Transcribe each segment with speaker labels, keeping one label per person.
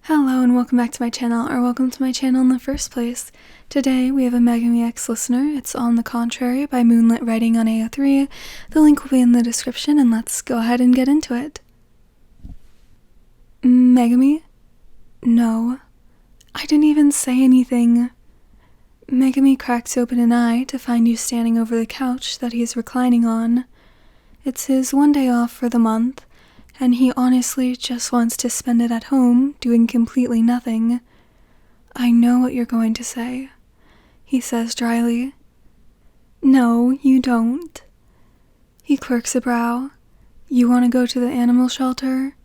Speaker 1: Hello and welcome back to my channel, or welcome to my channel in the first place. Today we have a Megumi X listener. It's On the Contrary by Moonlit Writing on AO3. The link will be in the description, and let's go ahead and get into it. Megumi? No. I didn't even say anything. Megumi cracks open an eye to find you standing over the couch that he's reclining on. It's his one day off for the month, and he honestly just wants to spend it at home doing completely nothing. I know what you're going to say, he says dryly. No, you don't. He quirks a brow. You want to go to the animal shelter?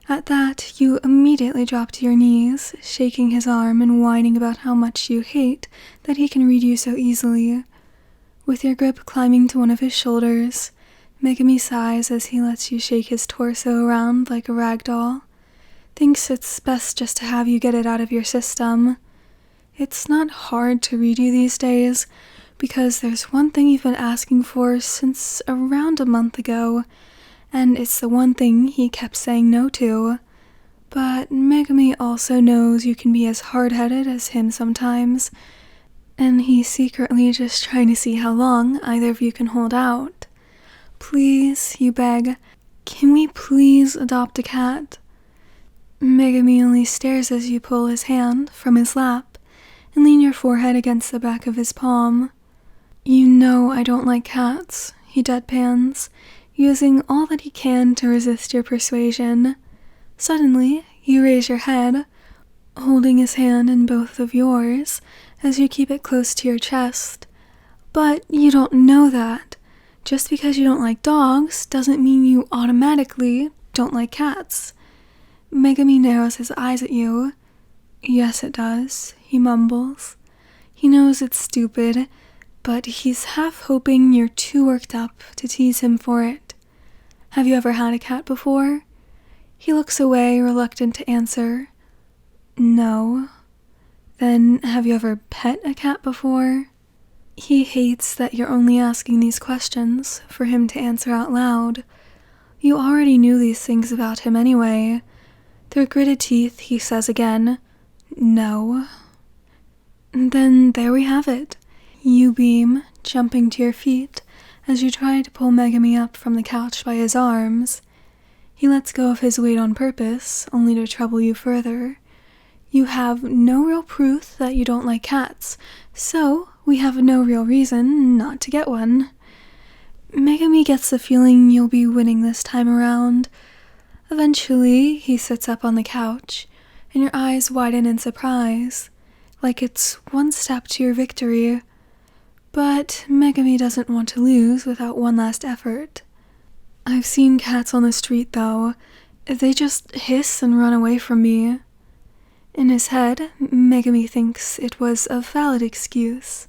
Speaker 1: At that, you immediately drop to your knees, shaking his arm and whining about how much you hate that he can read you so easily. With your grip climbing to one of his shoulders, Megumi sighs as he lets you shake his torso around like a rag doll. Thinks it's best just to have you get it out of your system. It's not hard to read you these days, because there's one thing you've been asking for since around a month ago, and it's the one thing he kept saying no to. But Megumi also knows you can be as hard-headed as him sometimes, and he's secretly just trying to see how long either of you can hold out. Please, you beg, can we please adopt a cat? Megumi only stares as you pull his hand from his lap and lean your forehead against the back of his palm. You know I don't like cats, he deadpans, using all that he can to resist your persuasion. Suddenly, you raise your head, holding his hand in both of yours as you keep it close to your chest. But you don't know that. Just because you don't like dogs doesn't mean you automatically don't like cats. Megumi narrows his eyes at you. Yes, it does, he mumbles. He knows it's stupid, but he's half hoping you're too worked up to tease him for it. Have you ever had a cat before? He looks away, reluctant to answer. No. Then have you ever pet a cat before? He hates that you're only asking these questions for him to answer out loud. You already knew these things about him anyway. Through gritted teeth, he says again, no. Then there we have it. You beam, jumping to your feet as you try to pull Megumi up from the couch by his arms. He lets go of his weight on purpose, only to trouble you further. You have no real proof that you don't like cats, so we have no real reason not to get one. Megumi gets the feeling you'll be winning this time around. Eventually, he sits up on the couch, and your eyes widen in surprise, like it's one step to your victory. But Megumi doesn't want to lose without one last effort. I've seen cats on the street, though. They just hiss and run away from me. In his head, Megumi thinks it was a valid excuse.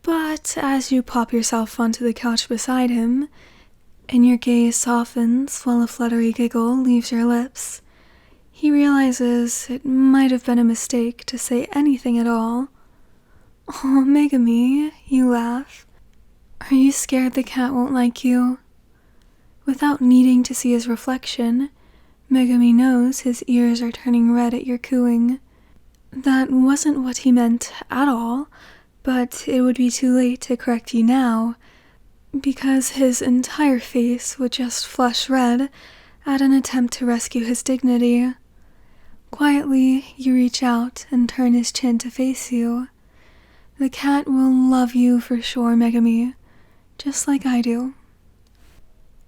Speaker 1: But as you pop yourself onto the couch beside him, and your gaze softens while a fluttery giggle leaves your lips, he realizes it might have been a mistake to say anything at all. "Oh, Megumi," you laugh. "Are you scared the cat won't like you?" Without needing to see his reflection, Megumi knows his ears are turning red at your cooing. That wasn't what he meant at all, but it would be too late to correct you now, because his entire face would just flush red at an attempt to rescue his dignity. Quietly, you reach out and turn his chin to face you. The cat will love you for sure, Megumi, just like I do.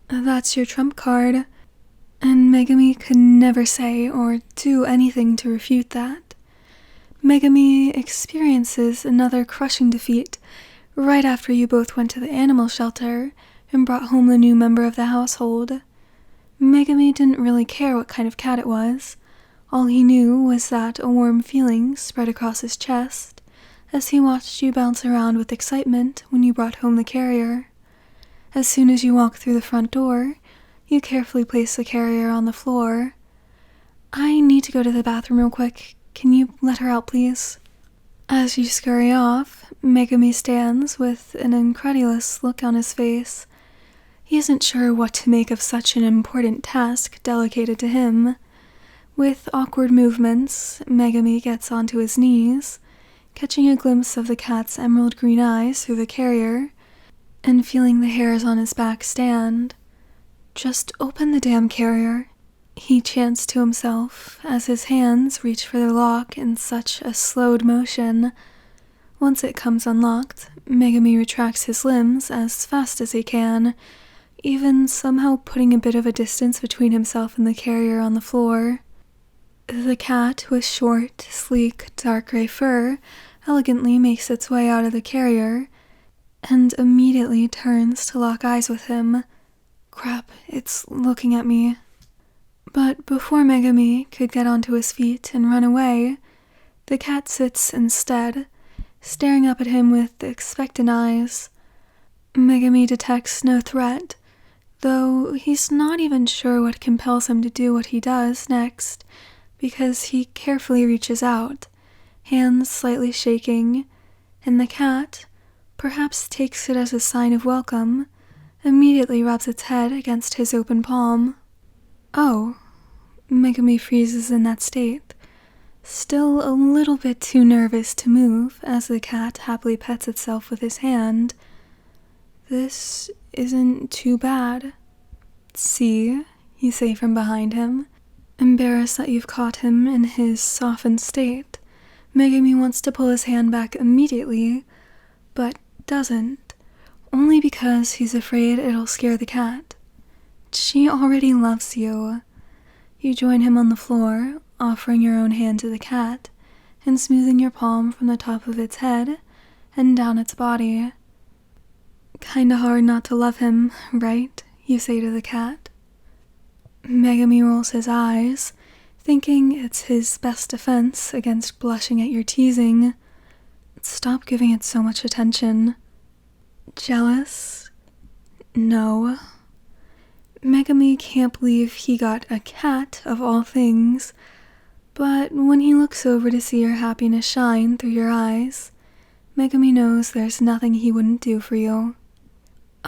Speaker 1: That's your trump card, and Megumi could never say or do anything to refute that. Megumi experiences another crushing defeat right after you both went to the animal shelter and brought home the new member of the household. Megumi didn't really care what kind of cat it was. All he knew was that a warm feeling spread across his chest as he watched you bounce around with excitement when you brought home the carrier. As soon as you walk through the front door, you carefully place the carrier on the floor. "I need to go to the bathroom real quick. Can you let her out, please?" As you scurry off, Megumi stands with an incredulous look on his face. He isn't sure what to make of such an important task delegated to him. With awkward movements, Megumi gets onto his knees, catching a glimpse of the cat's emerald green eyes through the carrier, and feeling the hairs on his back stand. "Just open the damn carrier," he chants to himself as his hands reach for the lock in such a slowed motion. Once it comes unlocked, Megumi retracts his limbs as fast as he can, even somehow putting a bit of a distance between himself and the carrier on the floor. The cat, with short, sleek, dark gray fur, elegantly makes its way out of the carrier, and immediately turns to lock eyes with him. Crap, it's looking at me. But before Megumi could get onto his feet and run away, the cat sits instead, staring up at him with expectant eyes. Megumi detects no threat, though he's not even sure what compels him to do what he does next, because he carefully reaches out, hands slightly shaking, and the cat, perhaps takes it as a sign of welcome, immediately rubs its head against his open palm. Oh, Megumi freezes in that state, still a little bit too nervous to move as the cat happily pets itself with his hand. This isn't too bad. "See," you say from behind him, embarrassed that you've caught him in his softened state. Megumi wants to pull his hand back immediately, but doesn't, only because he's afraid it'll scare the cat. She already loves you. You join him on the floor, offering your own hand to the cat, and smoothing your palm from the top of its head and down its body. "Kinda hard not to love him, right?" you say to the cat. Megumi rolls his eyes, thinking it's his best defense against blushing at your teasing. Stop giving it so much attention. Jealous? No. Megumi can't believe he got a cat of all things, but when he looks over to see your happiness shine through your eyes, Megumi knows there's nothing he wouldn't do for you.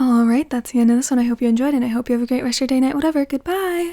Speaker 1: Alright, that's the end of this one. I hope you enjoyed it, and I hope you have a great rest of your day, night, whatever. Goodbye!